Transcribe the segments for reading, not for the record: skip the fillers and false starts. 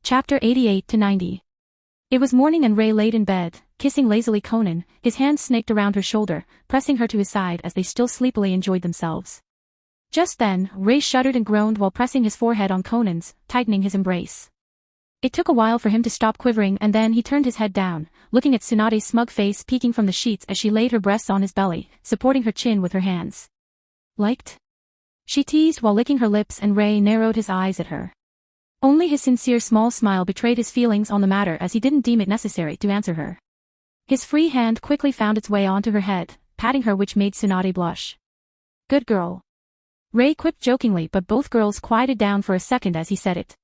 Chapter 88 to 90. It was morning and Ray laid in bed, kissing lazily Conan, his hands snaked around her shoulder, pressing her to his side as they still sleepily enjoyed themselves. Just then, Ray shuddered and groaned while pressing his forehead on Conan's, tightening his embrace. It took a while for him to stop quivering and then he turned his head down, looking at Tsunade's smug face peeking from the sheets as she laid her breasts on his belly, supporting her chin with her hands. Liked? She teased while licking her lips and Ray narrowed his eyes at her. Only his sincere small smile betrayed his feelings on the matter as he didn't deem it necessary to answer her. His free hand quickly found its way onto her head, patting her which made Tsunade blush. Good girl. Ray quipped jokingly but both girls quieted down for a second as he said it.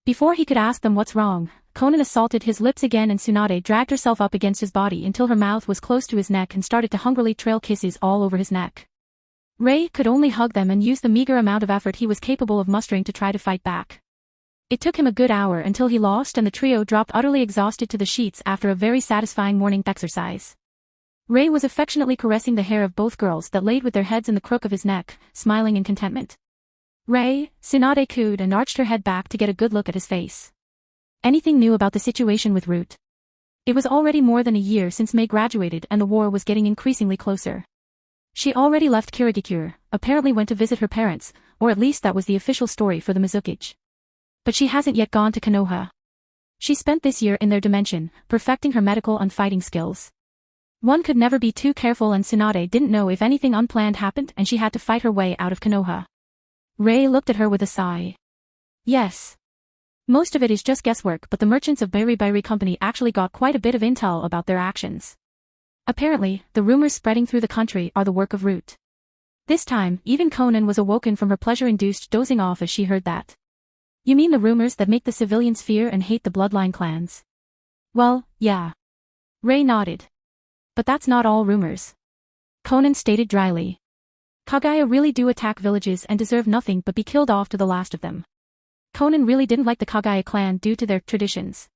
Before he could ask them what's wrong, Conan assaulted his lips again and Tsunade dragged herself up against his body until her mouth was close to his neck and started to hungrily trail kisses all over his neck. Ray could only hug them and use the meager amount of effort he was capable of mustering to try to fight back. It took him a good hour until he lost and the trio dropped utterly exhausted to the sheets after a very satisfying morning exercise. Ray was affectionately caressing the hair of both girls that laid with their heads in the crook of his neck, smiling in contentment. Ray, Tsunade cooed and arched her head back to get a good look at his face. Anything new about the situation with Root? It was already more than a year since May graduated and the war was getting increasingly closer. She already left Kirigikure, apparently went to visit her parents, or at least that was the official story for the Mizukage. But she hasn't yet gone to Konoha. She spent this year in their dimension, perfecting her medical and fighting skills. One could never be too careful and Tsunade didn't know if anything unplanned happened and she had to fight her way out of Konoha. Ray looked at her with a sigh. Yes. Most of it is just guesswork but the merchants of Bairi Company actually got quite a bit of intel about their actions. Apparently, the rumors spreading through the country are the work of Root. This time, even Conan was awoken from her pleasure-induced dozing off as she heard that. You mean the rumors that make the civilians fear and hate the bloodline clans? Well, yeah. Ray nodded. But that's not all rumors. Conan stated dryly. Kaguya really do attack villages and deserve nothing but be killed off to the last of them. Conan really didn't like the Kaguya clan due to their traditions.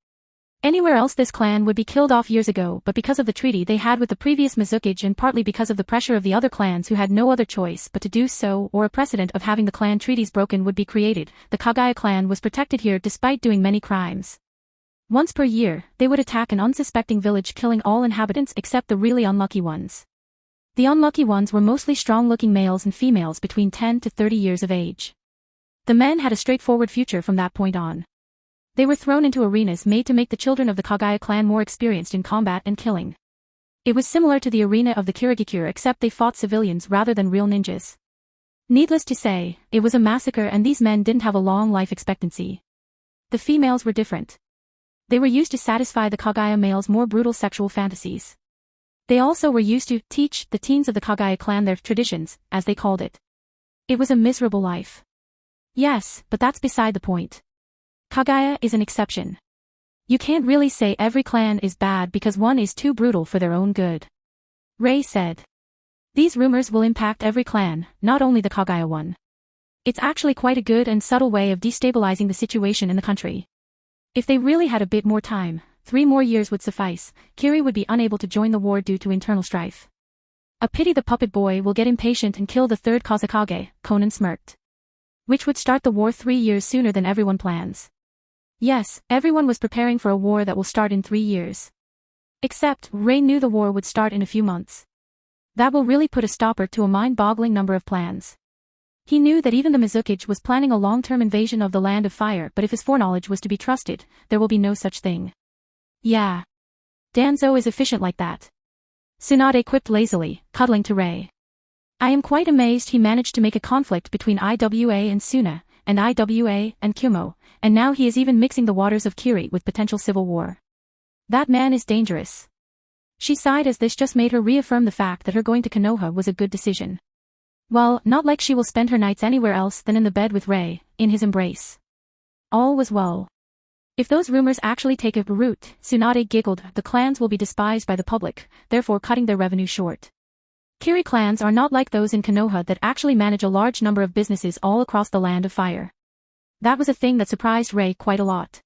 Anywhere else this clan would be killed off years ago but because of the treaty they had with the previous Mizukage and partly because of the pressure of the other clans who had no other choice but to do so or a precedent of having the clan treaties broken would be created, the Kaguya clan was protected here despite doing many crimes. Once per year, they would attack an unsuspecting village killing all inhabitants except the really unlucky ones. The unlucky ones were mostly strong-looking males and females between 10 to 30 years of age. The men had a straightforward future from that point on. They were thrown into arenas made to make the children of the Kaguya clan more experienced in combat and killing. It was similar to the arena of the Kirigikure except they fought civilians rather than real ninjas. Needless to say, it was a massacre and these men didn't have a long life expectancy. The females were different. They were used to satisfy the Kaguya males' more brutal sexual fantasies. They also were used to teach the teens of the Kaguya clan their traditions, as they called it. It was a miserable life. Yes, but that's beside the point. Kaguya is an exception. You can't really say every clan is bad because one is too brutal for their own good. Ray said. These rumors will impact every clan, not only the Kaguya one. It's actually quite a good and subtle way of destabilizing the situation in the country. If they really had a bit more time, 3 more years would suffice, Kiri would be unable to join the war due to internal strife. A pity the puppet boy will get impatient and kill the third Kazekage, Conan smirked. Which would start the war 3 years sooner than everyone plans. Yes, everyone was preparing for a war that will start in 3 years. Except, Ray knew the war would start in a few months. That will really put a stopper to a mind-boggling number of plans. He knew that even the Mizukage was planning a long-term invasion of the Land of Fire but if his foreknowledge was to be trusted, there will be no such thing. Yeah. Danzo is efficient like that. Tsunade quipped lazily, cuddling to Ray. I am quite amazed he managed to make a conflict between IWA and Suna, and IWA and Kumo, and now he is even mixing the waters of Kiri with potential civil war. That man is dangerous. She sighed as this just made her reaffirm the fact that her going to Konoha was a good decision. Well, not like she will spend her nights anywhere else than in the bed with Ray, in his embrace. All was well. If those rumors actually take a root, Tsunade giggled, the clans will be despised by the public, therefore cutting their revenue short. Kiri clans are not like those in Konoha that actually manage a large number of businesses all across the Land of Fire. That was a thing that surprised Ray quite a lot.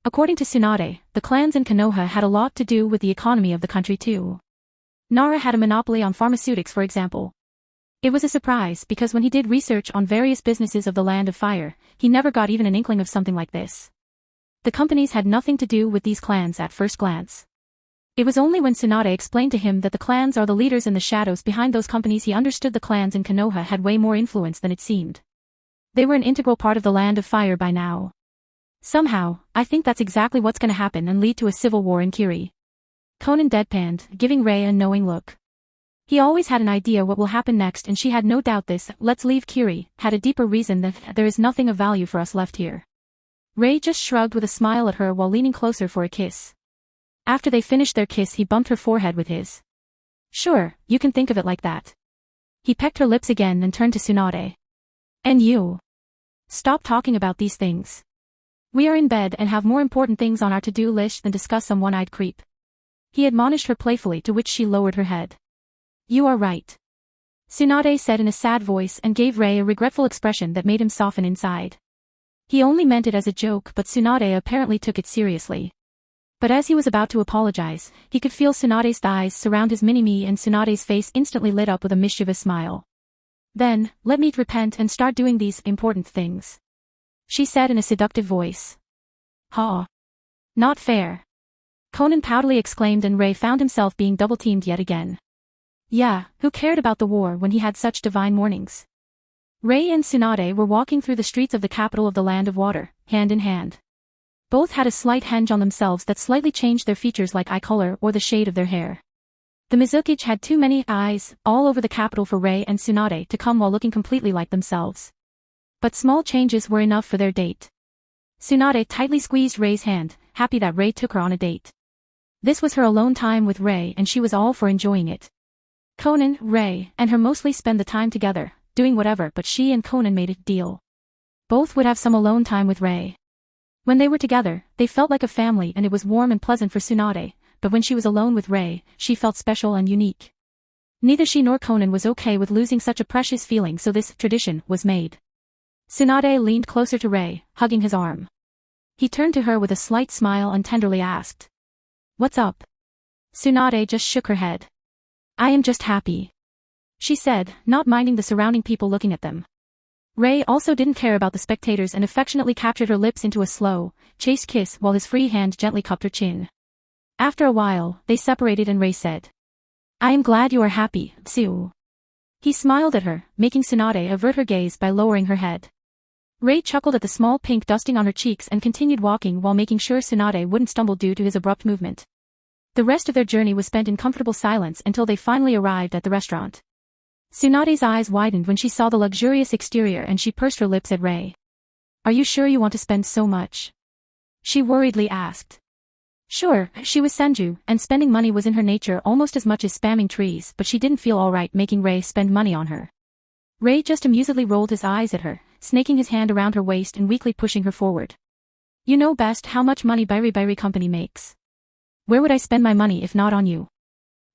According to Tsunade, the clans in Konoha had a lot to do with the economy of the country too. Nara had a monopoly on pharmaceutics for example. It was a surprise because when he did research on various businesses of the Land of Fire, he never got even an inkling of something like this. The companies had nothing to do with these clans at first glance. It was only when Tsunade explained to him that the clans are the leaders in the shadows behind those companies he understood the clans in Konoha had way more influence than it seemed. They were an integral part of the Land of Fire by now. Somehow, I think that's exactly what's gonna happen and lead to a civil war in Kiri. Conan deadpanned, giving Rei a knowing look. He always had an idea what will happen next and she had no doubt this, let's leave Kiri, had a deeper reason that there is nothing of value for us left here. Rei just shrugged with a smile at her while leaning closer for a kiss. After they finished their kiss he bumped her forehead with his. Sure, you can think of it like that. He pecked her lips again and turned to Tsunade. And you? Stop talking about these things. We are in bed and have more important things on our to-do list than discuss some one-eyed creep. He admonished her playfully, to which she lowered her head. You are right. Tsunade said in a sad voice and gave Rei a regretful expression that made him soften inside. He only meant it as a joke, but Tsunade apparently took it seriously. But as he was about to apologize, he could feel Tsunade's thighs surround his mini-me and Tsunade's face instantly lit up with a mischievous smile. Then, let me repent and start doing these important things. She said in a seductive voice. Ha! Not fair. Conan proudly exclaimed and Rei found himself being double-teamed yet again. Yeah, who cared about the war when he had such divine mornings? Rei and Tsunade were walking through the streets of the capital of the Land of Water, hand in hand. Both had a slight henge on themselves that slightly changed their features like eye color or the shade of their hair. The Mizukage had too many eyes all over the capital for Rei and Tsunade to come while looking completely like themselves. But small changes were enough for their date. Tsunade tightly squeezed Rei's hand, happy that Rei took her on a date. This was her alone time with Rei and she was all for enjoying it. Conan, Rei, and her mostly spend the time together, doing whatever, but she and Conan made a deal. Both would have some alone time with Rei. When they were together, they felt like a family and it was warm and pleasant for Tsunade, but when she was alone with Rei, she felt special and unique. Neither she nor Conan was okay with losing such a precious feeling, so this tradition was made. Tsunade leaned closer to Rei, hugging his arm. He turned to her with a slight smile and tenderly asked. What's up? Tsunade just shook her head. I am just happy. She said, not minding the surrounding people looking at them. Rei also didn't care about the spectators and affectionately captured her lips into a slow, chaste kiss while his free hand gently cupped her chin. After a while, they separated and Rei said. I am glad you are happy, Tsu. He smiled at her, making Tsunade avert her gaze by lowering her head. Rei chuckled at the small pink dusting on her cheeks and continued walking while making sure Tsunade wouldn't stumble due to his abrupt movement. The rest of their journey was spent in comfortable silence until they finally arrived at the restaurant. Tsunade's eyes widened when she saw the luxurious exterior and she pursed her lips at Rei. Are you sure you want to spend so much? She worriedly asked. Sure, she was Senju, and spending money was in her nature almost as much as spamming trees, but she didn't feel alright making Rei spend money on her. Rei just amusedly rolled his eyes at her, snaking his hand around her waist and weakly pushing her forward. You know best how much money Bairi company makes. Where would I spend my money if not on you?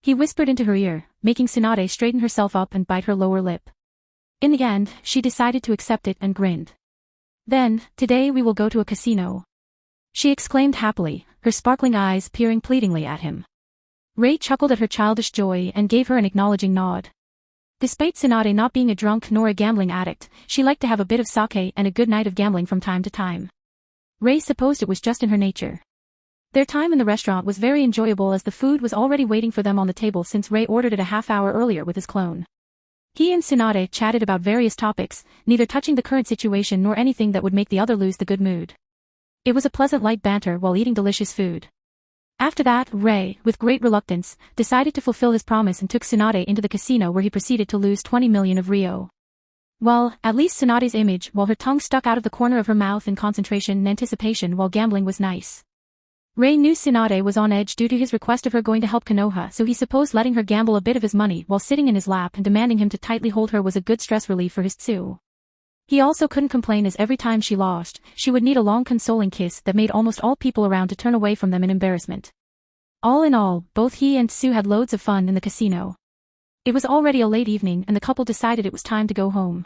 He whispered into her ear, making Tsunade straighten herself up and bite her lower lip. In the end, she decided to accept it and grinned. Then, today we will go to a casino. She exclaimed happily, her sparkling eyes peering pleadingly at him. Rei chuckled at her childish joy and gave her an acknowledging nod. Despite Tsunade not being a drunk nor a gambling addict, she liked to have a bit of sake and a good night of gambling from time to time. Rei supposed it was just in her nature. Their time in the restaurant was very enjoyable as the food was already waiting for them on the table since Rei ordered it a half-hour earlier with his clone. He and Tsunade chatted about various topics, neither touching the current situation nor anything that would make the other lose the good mood. It was a pleasant light banter while eating delicious food. After that, Rei, with great reluctance, decided to fulfill his promise and took Tsunade into the casino where he proceeded to lose 20 million of Rio. Well, at least Tsunade's image while her tongue stuck out of the corner of her mouth in concentration and anticipation while gambling was nice. Rei knew Tsunade was on edge due to his request of her going to help Konoha, so he supposed letting her gamble a bit of his money while sitting in his lap and demanding him to tightly hold her was a good stress relief for his Tsu. He also couldn't complain as every time she lost, she would need a long consoling kiss that made almost all people around to turn away from them in embarrassment. All in all, both he and Tsu had loads of fun in the casino. It was already a late evening and the couple decided it was time to go home.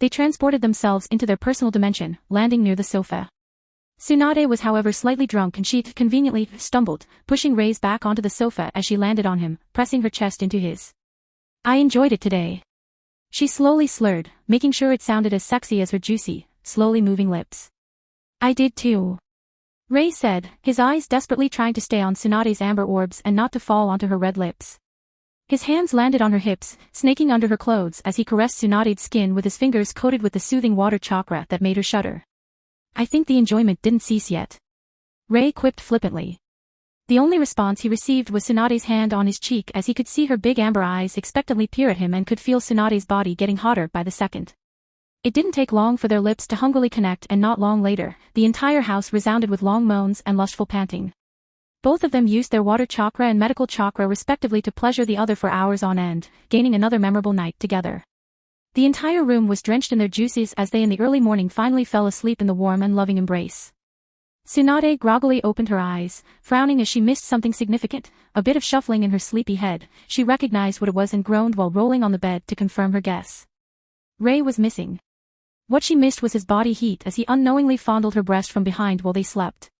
They transported themselves into their personal dimension, landing near the sofa. Tsunade was however slightly drunk and she conveniently stumbled, pushing Rei's back onto the sofa as she landed on him, pressing her chest into his. I enjoyed it today. She slowly slurred, making sure it sounded as sexy as her juicy, slowly moving lips. I did too. Ray said, his eyes desperately trying to stay on Tsunade's amber orbs and not to fall onto her red lips. His hands landed on her hips, snaking under her clothes as he caressed Tsunade's skin with his fingers coated with the soothing water chakra that made her shudder. I think the enjoyment didn't cease yet. Ray quipped flippantly. The only response he received was Tsunade's hand on his cheek as he could see her big amber eyes expectantly peer at him and could feel Tsunade's body getting hotter by the second. It didn't take long for their lips to hungrily connect, and not long later, the entire house resounded with long moans and lustful panting. Both of them used their water chakra and medical chakra respectively to pleasure the other for hours on end, gaining another memorable night together. The entire room was drenched in their juices as they in the early morning finally fell asleep in the warm and loving embrace. Tsunade groggily opened her eyes, frowning as she missed something significant, a bit of shuffling in her sleepy head. She recognized what it was and groaned while rolling on the bed to confirm her guess. Ray was missing. What she missed was his body heat as he unknowingly fondled her breast from behind while they slept.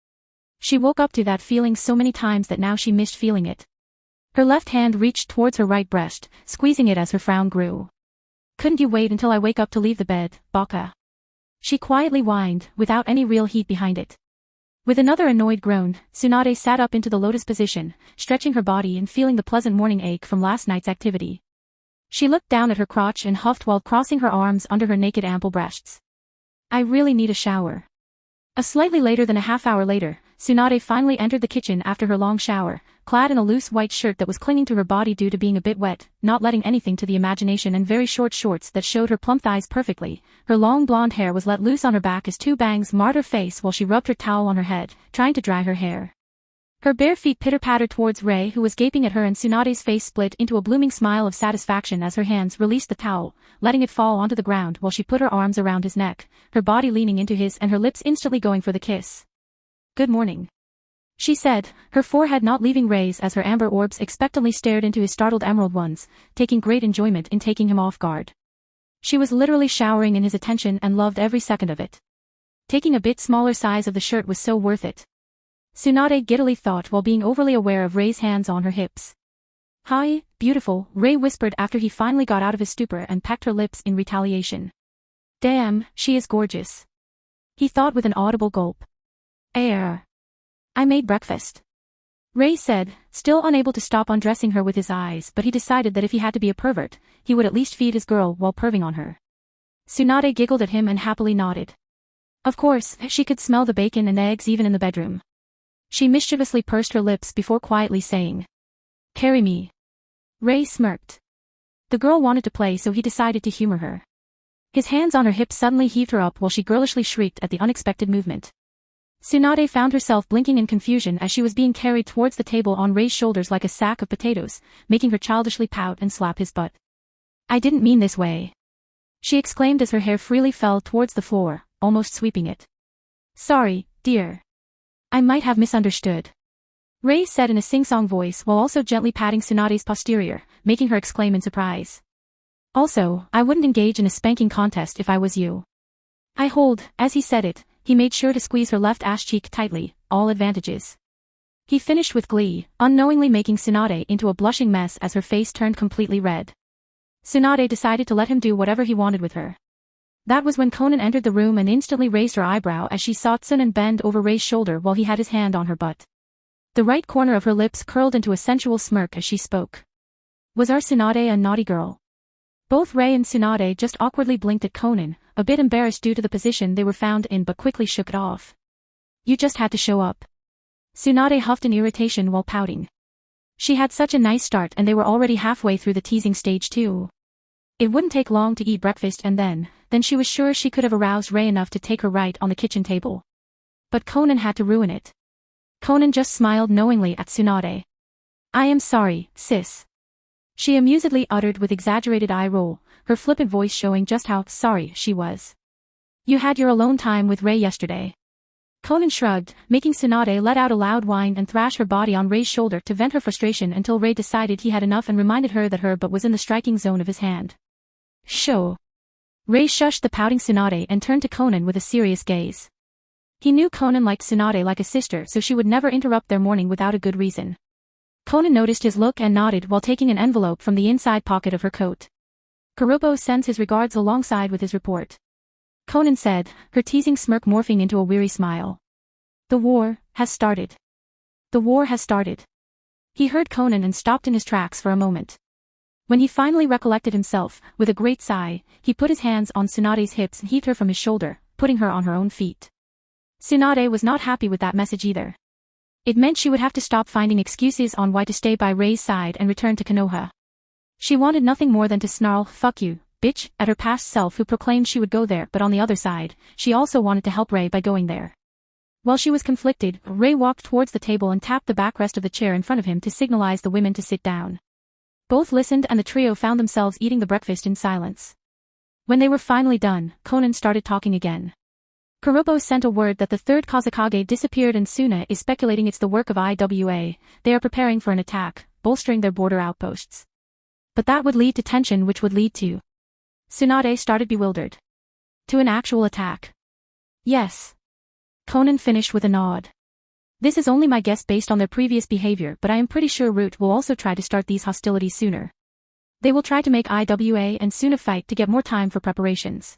She woke up to that feeling so many times that now she missed feeling it. Her left hand reached towards her right breast, squeezing it as her frown grew. Couldn't you wait until I wake up to leave the bed, Baka? She quietly whined, without any real heat behind it. With another annoyed groan, Tsunade sat up into the lotus position, stretching her body and feeling the pleasant morning ache from last night's activity. She looked down at her crotch and huffed while crossing her arms under her naked ample breasts. I really need a shower. A slightly later than a half hour later, Tsunade finally entered the kitchen after her long shower, clad in a loose white shirt that was clinging to her body due to being a bit wet, not letting anything to the imagination, and very short shorts that showed her plump thighs perfectly. Her long blonde hair was let loose on her back as two bangs marred her face while she rubbed her towel on her head, trying to dry her hair. Her bare feet pitter-pattered towards Ray, who was gaping at her, and Tsunade's face split into a blooming smile of satisfaction as her hands released the towel, letting it fall onto the ground while she put her arms around his neck, her body leaning into his and her lips instantly going for the kiss. Good morning, she said, her forehead not leaving Ray's as her amber orbs expectantly stared into his startled emerald ones, taking great enjoyment in taking him off guard. She was literally showering in his attention and loved every second of it. Taking a bit smaller size of the shirt was so worth it. Tsunade giddily thought while being overly aware of Ray's hands on her hips. Hi, beautiful, Ray whispered after he finally got out of his stupor and pecked her lips in retaliation. Damn, she is gorgeous, he thought with an audible gulp. I made breakfast, Ray said, still unable to stop undressing her with his eyes, but he decided that if he had to be a pervert, he would at least feed his girl while perving on her. Tsunade giggled at him and happily nodded. Of course, she could smell the bacon and eggs even in the bedroom. She mischievously pursed her lips before quietly saying, Carry me. Ray smirked. The girl wanted to play, so he decided to humor her. His hands on her hips suddenly heaved her up while she girlishly shrieked at the unexpected movement. Tsunade found herself blinking in confusion as she was being carried towards the table on Ray's shoulders like a sack of potatoes, making her childishly pout and slap his butt. I didn't mean this way, she exclaimed as her hair freely fell towards the floor, almost sweeping it. Sorry, dear. I might have misunderstood, Ray said in a sing-song voice while also gently patting Tsunade's posterior, making her exclaim in surprise. Also, I wouldn't engage in a spanking contest if I was you. As he said it, he made sure to squeeze her left ass cheek tightly, all advantages. He finished with glee, unknowingly making Tsunade into a blushing mess as her face turned completely red. Tsunade decided to let him do whatever he wanted with her. That was when Conan entered the room and instantly raised her eyebrow as she saw Tsunan bend over Ray's shoulder while he had his hand on her butt. The right corner of her lips curled into a sensual smirk as she spoke. Was our Tsunade a naughty girl? Both Ray and Tsunade just awkwardly blinked at Conan, a bit embarrassed due to the position they were found in, but quickly shook it off. You just had to show up, Tsunade huffed in irritation while pouting. She had such a nice start and they were already halfway through the teasing stage too. It wouldn't take long to eat breakfast and then she was sure she could have aroused Ray enough to take her right on the kitchen table. But Conan had to ruin it. Conan just smiled knowingly at Tsunade. I am sorry, sis, she amusedly uttered with exaggerated eye roll, her flippant voice showing just how sorry she was. You had your alone time with Ray yesterday. Conan shrugged, making Tsunade let out a loud whine and thrash her body on Ray's shoulder to vent her frustration until Ray decided he had enough and reminded her that her butt was in the striking zone of his hand. Sho. Ray shushed the pouting Tsunade and turned to Conan with a serious gaze. He knew Conan liked Tsunade like a sister, so she would never interrupt their morning without a good reason. Conan noticed his look and nodded while taking an envelope from the inside pocket of her coat. Kurobo sends his regards alongside with his report, Conan said, her teasing smirk morphing into a weary smile. The war has started. The war has started. He heard Conan and stopped in his tracks for a moment. When he finally recollected himself, with a great sigh, he put his hands on Tsunade's hips and heaved her from his shoulder, putting her on her own feet. Tsunade was not happy with that message either. It meant she would have to stop finding excuses on why to stay by Rei's side and return to Konoha. She wanted nothing more than to snarl, "Fuck you, bitch," at her past self who proclaimed she would go there, but on the other side, she also wanted to help Rei by going there. While she was conflicted, Rei walked towards the table and tapped the backrest of the chair in front of him to signalize the women to sit down. Both listened and the trio found themselves eating the breakfast in silence. When they were finally done, Conan started talking again. Kurobo sent a word that the third Kazekage disappeared and Suna is speculating it's the work of IWA. They are preparing for an attack, bolstering their border outposts. But that would lead to tension, which would lead to... Tsunade started bewildered. To an actual attack. Yes. Conan finished with a nod. This is only my guess based on their previous behavior, but I am pretty sure Root will also try to start these hostilities sooner. They will try to make IWA and Suna fight to get more time for preparations.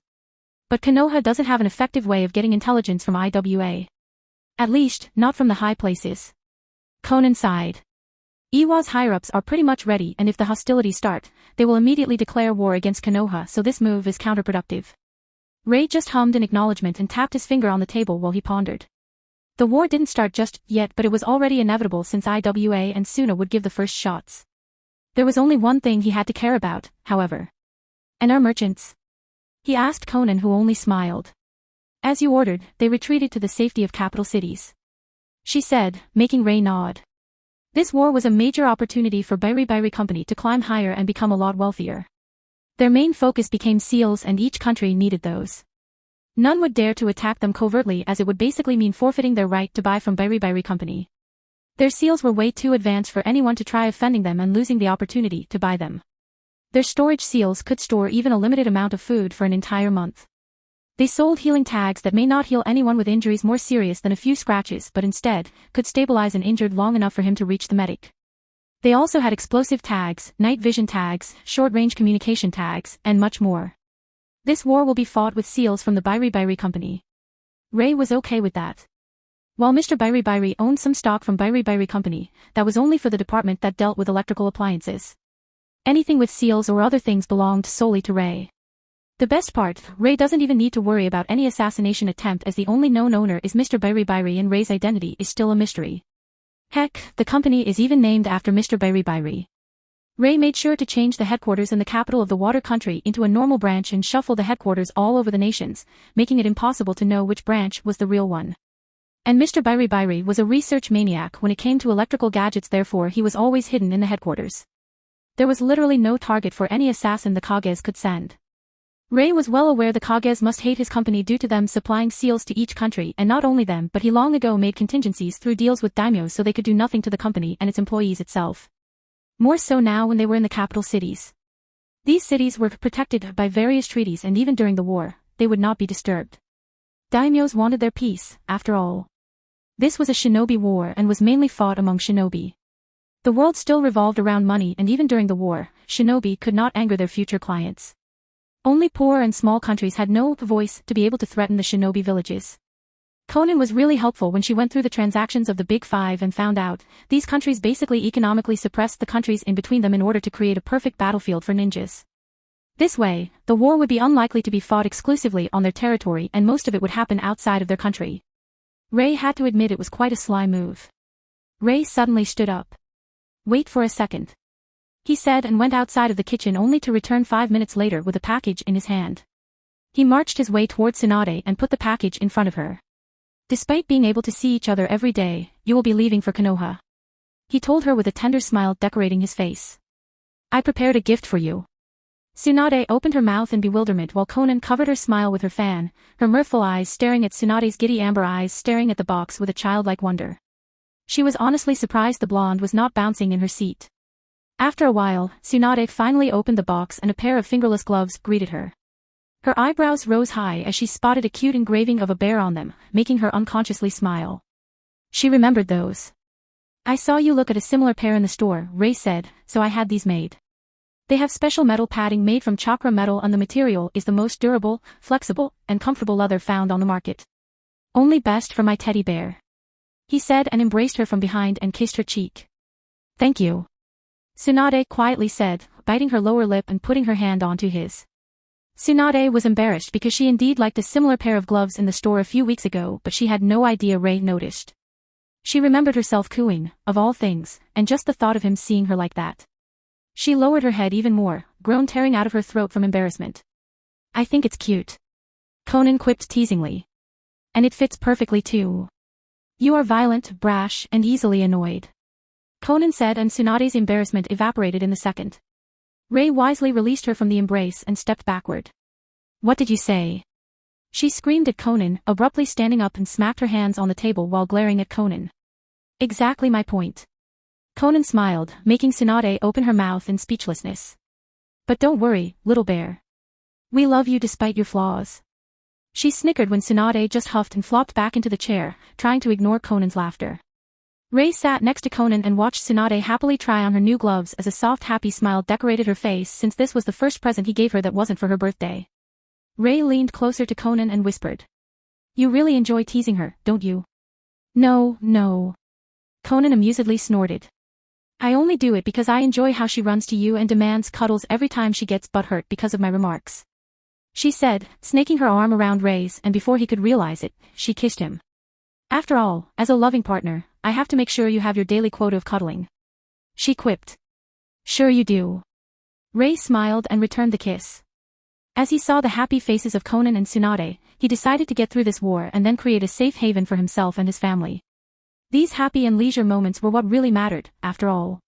But Konoha doesn't have an effective way of getting intelligence from IWA. At least, not from the high places. Conan sighed. Iwa's higher-ups are pretty much ready, and if the hostilities start, they will immediately declare war against Konoha, so this move is counterproductive. Rei just hummed in acknowledgement and tapped his finger on the table while he pondered. The war didn't start just yet, but it was already inevitable since IWA and Suna would give the first shots. There was only one thing he had to care about, however. And our merchants? He asked Conan, who only smiled. As you ordered, they retreated to the safety of capital cities. She said, making Rei nod. This war was a major opportunity for Bairi Company to climb higher and become a lot wealthier. Their main focus became seals, and each country needed those. None would dare to attack them covertly, as it would basically mean forfeiting their right to buy from Bairi Company. Their seals were way too advanced for anyone to try offending them and losing the opportunity to buy them. Their storage seals could store even a limited amount of food for an entire month. They sold healing tags that may not heal anyone with injuries more serious than a few scratches, but instead, could stabilize an injured long enough for him to reach the medic. They also had explosive tags, night vision tags, short-range communication tags, and much more. This war will be fought with seals from the Bairi Company. Rei was okay with that. While Mr. Bairi owned some stock from Bairi Company, that was only for the department that dealt with electrical appliances. Anything with seals or other things belonged solely to Rei. The best part, Rei doesn't even need to worry about any assassination attempt, as the only known owner is Mr. Bairi and Rei's identity is still a mystery. Heck, the company is even named after Mr. Bairi. Rei made sure to change the headquarters in the capital of the water country into a normal branch and shuffle the headquarters all over the nations, making it impossible to know which branch was the real one. And Mr. Bairi was a research maniac when it came to electrical gadgets, therefore he was always hidden in the headquarters. There was literally no target for any assassin the Kages could send. Rei was well aware the Kages must hate his company due to them supplying seals to each country, and not only them, but he long ago made contingencies through deals with daimyos so they could do nothing to the company and its employees itself. More so now when they were in the capital cities. These cities were protected by various treaties, and even during the war, they would not be disturbed. Daimyos wanted their peace, after all. This was a shinobi war and was mainly fought among shinobi. The world still revolved around money, and even during the war, shinobi could not anger their future clients. Only poor and small countries had no voice to be able to threaten the shinobi villages. Conan was really helpful when she went through the transactions of the Big Five and found out these countries basically economically suppressed the countries in between them in order to create a perfect battlefield for ninjas. This way, the war would be unlikely to be fought exclusively on their territory, and most of it would happen outside of their country. Rei had to admit it was quite a sly move. Rei suddenly stood up. Wait for a second. He said, and went outside of the kitchen only to return 5 minutes later with a package in his hand. He marched his way towards Tsunade and put the package in front of her. Despite being able to see each other every day, you will be leaving for Konoha. He told her with a tender smile decorating his face. I prepared a gift for you. Tsunade opened her mouth in bewilderment while Conan covered her smile with her fan, her mirthful eyes staring at Tsunade's giddy amber eyes staring at the box with a childlike wonder. She was honestly surprised the blonde was not bouncing in her seat. After a while, Tsunade finally opened the box and a pair of fingerless gloves greeted her. Her eyebrows rose high as she spotted a cute engraving of a bear on them, making her unconsciously smile. She remembered those. I saw you look at a similar pair in the store, Rei said, so I had these made. They have special metal padding made from chakra metal, and the material is the most durable, flexible, and comfortable leather found on the market. Only best for my teddy bear. he said and embraced her from behind and kissed her cheek. Thank you. Tsunade quietly said, biting her lower lip and putting her hand onto his. Tsunade was embarrassed because she indeed liked a similar pair of gloves in the store a few weeks ago, but she had no idea Rei noticed. She remembered herself cooing, of all things, and just the thought of him seeing her like that. She lowered her head even more, groan tearing out of her throat from embarrassment. I think it's cute. Conan quipped teasingly. And it fits perfectly too. You are violent, brash, and easily annoyed. Conan said, and Tsunade's embarrassment evaporated in a second. Rei wisely released her from the embrace and stepped backward. What did you say? She screamed at Conan, abruptly standing up and smacked her hands on the table while glaring at Conan. Exactly my point. Conan smiled, making Tsunade open her mouth in speechlessness. But don't worry, little bear. We love you despite your flaws. She snickered when Tsunade just huffed and flopped back into the chair, trying to ignore Conan's laughter. Rei sat next to Conan and watched Tsunade happily try on her new gloves as a soft happy smile decorated her face since this was the first present he gave her that wasn't for her birthday. Rei leaned closer to Conan and whispered. You really enjoy teasing her, don't you? No. Conan amusedly snorted. I only do it because I enjoy how she runs to you and demands cuddles every time she gets butthurt because of my remarks. She said, snaking her arm around Rei's, and before he could realize it, she kissed him. After all, as a loving partner, I have to make sure you have your daily quota of cuddling. She quipped. Sure you do. Rei smiled and returned the kiss. As he saw the happy faces of Conan and Tsunade, he decided to get through this war and then create a safe haven for himself and his family. These happy and leisure moments were what really mattered, after all.